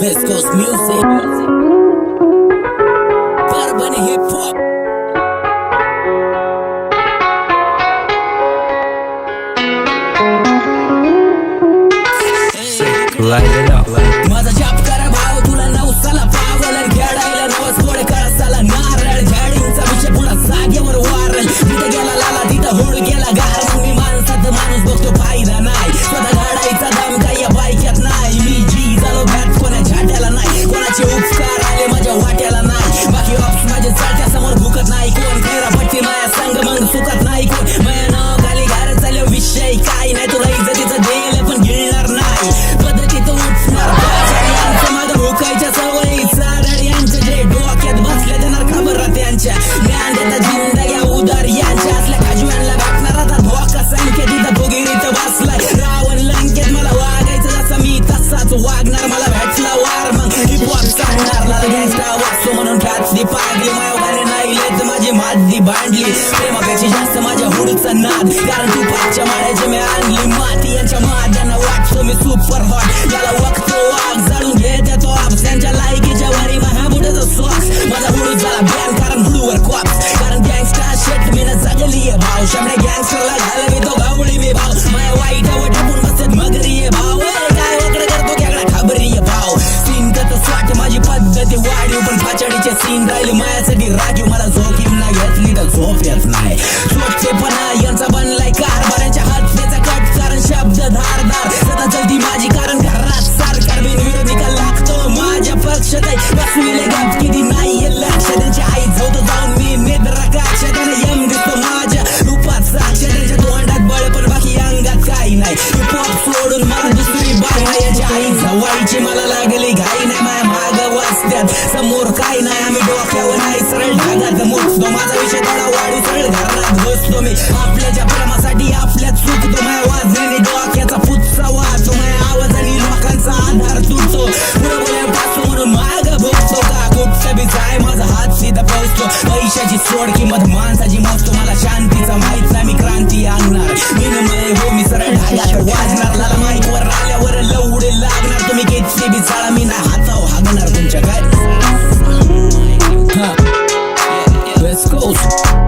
West Coast music, urban hip hop. Light it up. माझा जाप करा भाव तुला नवसाला पावल खेळायला नवस कोड करा साला नारळ झाडींचा विषय पुन्हा जागेवर वारल तिथं गेला लाला तिथं होड गेला गार मी माणसात माणूस बघतो फायदा नाही स्वतः घडायचा दम काही या बायक्यात नाही मी जी झालो भॅट कोणा झाट्याला नाही कोणाचे उपकार आले माझ्या वाट्याला नाही बाकी ऑप्स माझे चालत्या समोर भुकत नाही कोण खैरा पट्टी माया संग मग सुकत नाही कोण माया नाव खाली घर चालव विषय काय नाही तुला इज्जतीचं देल पण गिळणार नाही पद्धतीत उठणार मागं भुकायच्या सवयी सारड यांच्या जे डोक्यात बसले देणार खबर त्यांच्या ज्ञान देता जिंदग्या उदार यांच्या असल्या खाजव्यांना गाठणार आता धोका संख्या तिथं भुगिरीत बसलाय रावण लंकेत मला वागायचं जसं मी तसाच वागणार मला भेटला वार मग हिपहॉप सांगणार लाल गँगस्टा वाचतो म्हणून ख्यातली पागली मायोगाने नाही लेत माझी मादली भांडली प्रेमापेक्षा जास्त माझ्या हुडचा नाद कारण तू पाचच्या माळ्याची मी आणली माती यांच्या माद्यांना वाटतो मी सुपर हॉट याला वक्तो वाघ जाळून घेत तो आपस यांच्या लायकीच्या वारी महाबुडाचा सॉक्स माझा हुडू झाला बॅन कारण हुडूवर कॉप्स कारण गँगस्टा शेट मी ना जगली आहे भाव शामडे गँगस्टरला घालवी तो गावडी मी भाव माया वाईट टापून बसत मगरी आहे भाव काय वगैरे करतो खेकडा खबरी आहे भाव सीन कत स्वाट माझी पद्धती वाढीव पण फाचडीचे सीन राहिले मायासाठी राखीव मला झोकीम नाही घेतली तर झोप येत नाही स्वच्छपणा यांचा बनलाय कारभाराच्या हत्येचा कट कारण शब्द धारदार सदा चलती माझी कारण घरात सरकार बिनविरोधी का लागतो माझ्या पक्षात बसविले गप किती नाही हे लक्ष त्यांच्या आई झोत जाऊन मी नेत्र काक्ष त्याने यम दिसतो माझ्या रूपात साक्ष त्यांच्या तोंडात बळ पण बाकी अंगात काही नाही हिपहॉप सोडून मला दुसरी बाई नाही याच्या आई जवाईची मला लागली घाई नाही माझ्या माग वाचत्यात समोर काही नाही आम्ही डोक्यावर नाही सरळ ढगात मोजतो माझा विषय थोडा वाढू सरळ घरात बसतो मी आपल्याच्या प्रेमासाठी आपल्यात चुकतो माझ्या वाजण्याने डोक्याचा पुच्चा वाचतो माझ्या आवाजाने लोकांचा आधार तुटतो पुढे बोलण्यापासून म्हणून माग बघतो का कुठचं बी जाय माझा हात सीधा पोचतो पैशाची सोड किंमत माणसाची मोजतो मला शांतीचा माहित नाही मी क्रांती आणणार विनमय हो मी सरळ ढगात वाजणार लाला माईकवर आल्यावर लवडे लागणार तुम्ही किती बी चाळा मी ना हाताव हागणार तुमच्या काय West Coast